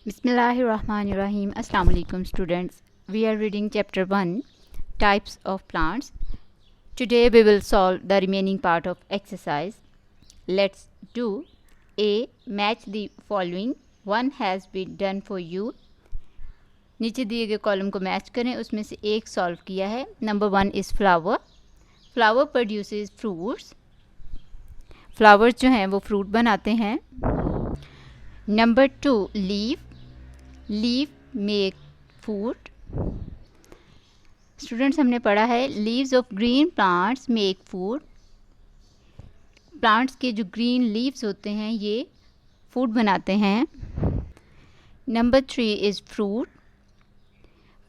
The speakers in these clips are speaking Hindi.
Bismillahirrahmanirrahim. Assalamu alaikum students. We are reading chapter 1, Types of Plants. Today we will solve the remaining part of exercise. Let's do A. Match the following. One has been done for you. नीचे दिए गए कॉलम को मैच करें, उसमें से एक सॉल्व किया है. Number 1 is flower. Flower produces fruits. Flowers जो हैं वो फ्रूट बनाते हैं. Number 2 leaf. Leaf make food. Students हमने पढ़ा है leaves of green plants make food. Plants के जो ग्रीन लीव्स होते हैं ये फूड बनाते हैं. Number 3 is fruit.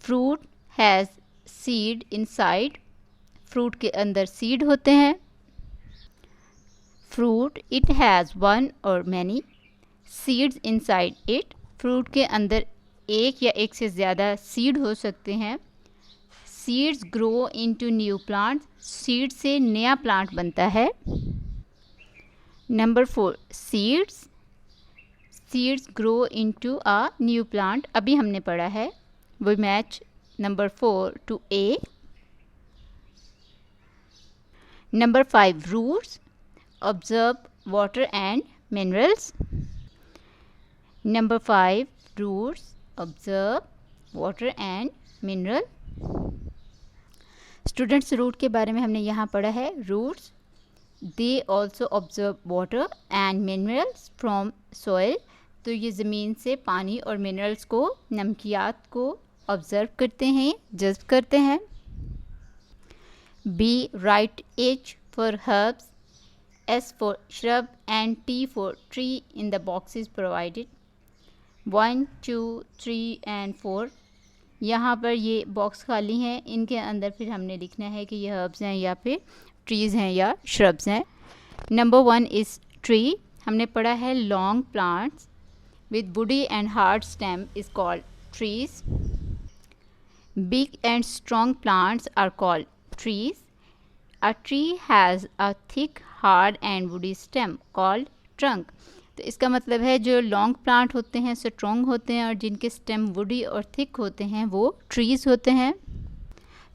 Fruit has seed inside. Fruit के अंदर सीड होते हैं. फ्रूट इट हैज़ वन और many seeds inside it. Fruit के अंदर एक या एक से ज़्यादा सीड हो सकते हैं. Seeds grow into new plant. Seed से नया प्लांट बनता है. Number 4 seeds. Seeds grow into a new plant. अभी हमने पढ़ा है. We match number 4 to A. Number 5 roots. Observe water and minerals. Number 5 roots. Observe water and mineral. Students root के बारे में हमने यहाँ पढ़ा है. Roots they also observe water and minerals from soil. तो ये ज़मीन से पानी और मिनरल्स को, नमकियात को ऑब्ज़र्व करते हैं, जज़्ब करते हैं. B write H for herbs, S for shrub and T for tree in the boxes provided. 1, 2, 3 and 4. यहाँ पर ये बॉक्स खाली हैं. इनके अंदर फिर हमने लिखना है कि ये हर्ब्स हैं या फिर ट्रीज़ हैं या श्रब्स हैं. Number 1 is tree. हमने पढ़ा है long plants with woody and hard stem is called trees. Big and strong plants are called trees. A tree has a thick, hard and woody stem called trunk. तो इसका मतलब है जो लॉन्ग प्लांट होते हैं, स्ट्रॉन्ग होते हैं और जिनके स्टेम वुडी और थिक होते हैं वो ट्रीज़ होते हैं.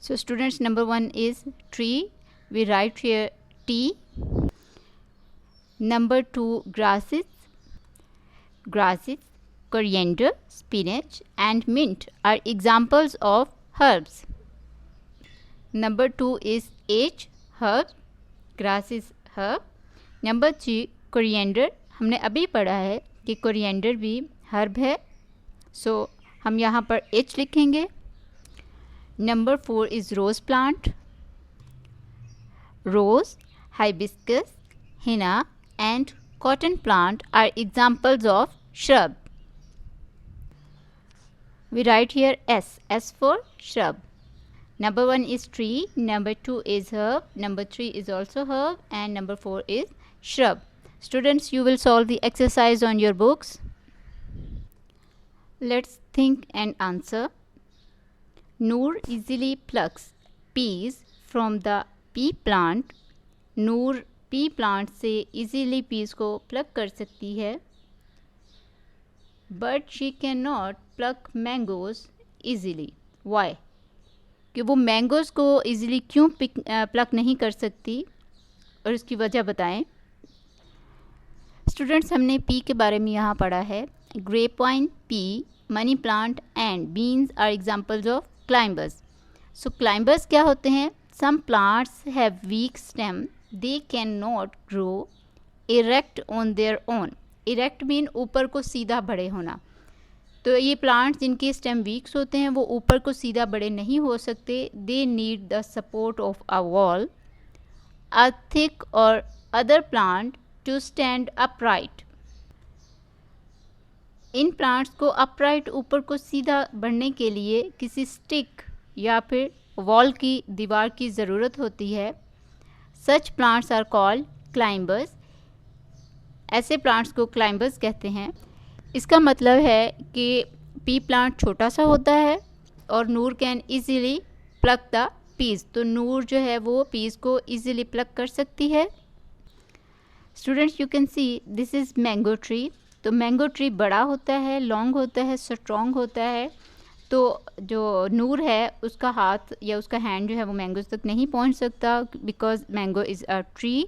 So students number 1 is tree. We write here T. Number 2 grasses. Grasses, coriander, spinach and mint are examples of herbs. Number 2 is H, herb. Grass is herb. Number 3 coriander. हमने अभी पढ़ा है कि coriander भी herb है. So हम यहाँ पर H लिखेंगे. Number 4 is rose plant. Rose, hibiscus, henna and cotton plant are examples of shrub. We write here S. S for shrub. Number 1 is tree. Number 2 is herb. Number 3 is also herb. And number 4 is shrub. Students, you will solve the exercise on your books. Let's think and answer. Noor easily plucks peas from the pea plant. Noor pea plant से इजीली पीस को प्लक कर सकती है. But she can not pluck mangoes easily. Why? कि वो मैंगोज़ को ईज़िली क्यों प्लक नहीं कर सकती और उसकी वजह बताएं. स्टूडेंट्स हमने पी के बारे में यहाँ पढ़ा है. Grape vine, pea, money plant and beans are examples of climbers. So climbers क्या होते हैं? Some plants have weak stem. They cannot grow erect on their own. Erect mean ऊपर को सीधा बड़े होना. तो ये प्लांट्स जिनके स्टेम वीक्स होते हैं वो ऊपर को सीधा बड़े नहीं हो सकते. They need the support of a wall, a thick or other plant to stand upright. In plants को अपराइट ऊपर को सीधा बढ़ने के लिए किसी स्टिक या फिर वॉल की दीवार की ज़रूरत होती है. Such plants are called climbers. ऐसे प्लांट्स को क्लाइंबर्स कहते हैं. इसका मतलब है कि पी प्लांट छोटा सा होता है और Noor can easily pluck the piece. तो नूर जो है वो पीस को ईज़िली प्लक कर सकती है. Students, you can see this is mango tree. तो मैंगो ट्री बड़ा होता है, लॉन्ग होता है, स्ट्रॉन्ग होता है, तो जो नूर है उसका हाथ या उसका हैंड जो है वो मैंगोज तक नहीं पहुंच सकता, because mango is a tree,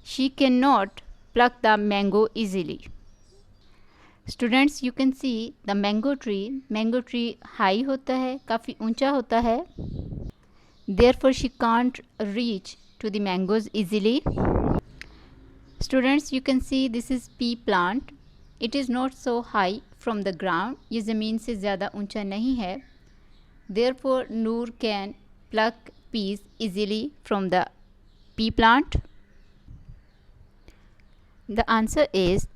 she can not plug the mango easily. Students, you can see the mango tree high होता है, काफ़ी ऊंचा होता है, therefore she can't reach to the mangoes easily. Students, you can see this is pea plant. It is not so high from the ground. ये ज़मीन से ज़्यादा ऊंचा नहीं है, therefore Noor can pluck peas easily from the pea plant. The answer is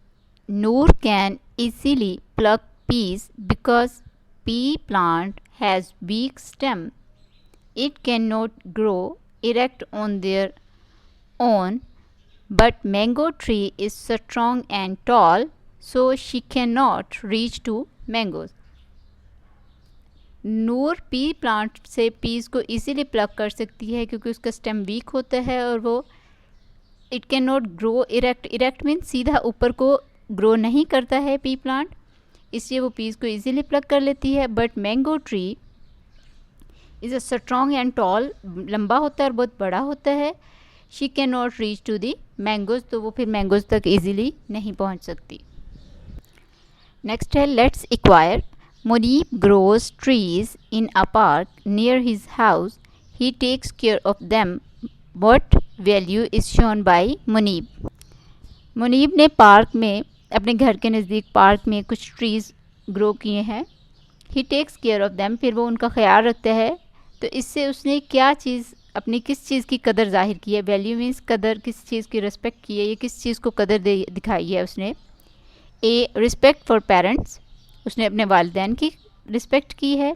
Noor can easily pluck peas because pea plant has weak stem. It cannot grow erect on their own, but mango tree is strong and tall, so she cannot reach to mangoes. Noor P plant से पीस को इजीली प्लक कर सकती है क्योंकि उसका स्टेम वीक होता है और वो it can not grow erect means सीधा ऊपर को ग्रो नहीं करता है पी प्लांट, इसलिए वो पीस को इजीली प्लक कर लेती है। But mango tree is a strong and tall, लंबा होता है और बहुत बड़ा होता है। She can not reach to the mangoes, तो वो फिर मैंगोज तक इजीली नहीं पहुंच सकती। नेक्स्ट है let's acquire. Munib grows trees in a park near his house, he takes care of them, what value is shown by Munib. Munib ने पार्क में, अपने घर के नज़दीक पार्क में कुछ ट्रीज़ ग्रो किए हैं। ही टेक्स केयर ऑफ देम, फिर वो उनका ख्याल रखता है, तो इससे उसने क्या चीज़, अपनी किस चीज़ की कदर जाहिर की है। वैल्यू मीन्स कदर, किस चीज़ की रिस्पेक्ट की है, ये किस चीज़ को कदर दिखाई है उसने। ए रिस्पेक्ट फॉर पेरेंट्स, उसने अपने वालिदैन की रिस्पेक्ट की है।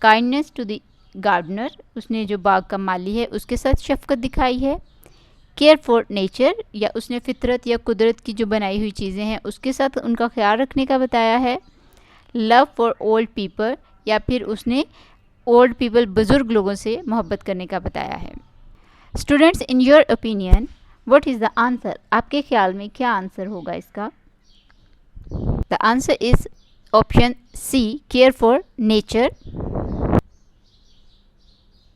काइंडनेस टू द गार्डनर, उसने जो बाग का माली है उसके साथ शफकत दिखाई है। केयर फॉर नेचर, या उसने फितरत या कुदरत की जो बनाई हुई चीज़ें हैं उसके साथ उनका ख्याल रखने का बताया है। लव फॉर ओल्ड पीपल, या फिर उसने ओल्ड पीपल, बुज़ुर्ग लोगों से मोहब्बत करने का बताया है। Students, in your opinion what is the answer, आपके ख्याल में क्या आंसर होगा इसका। The answer is option C, care for nature.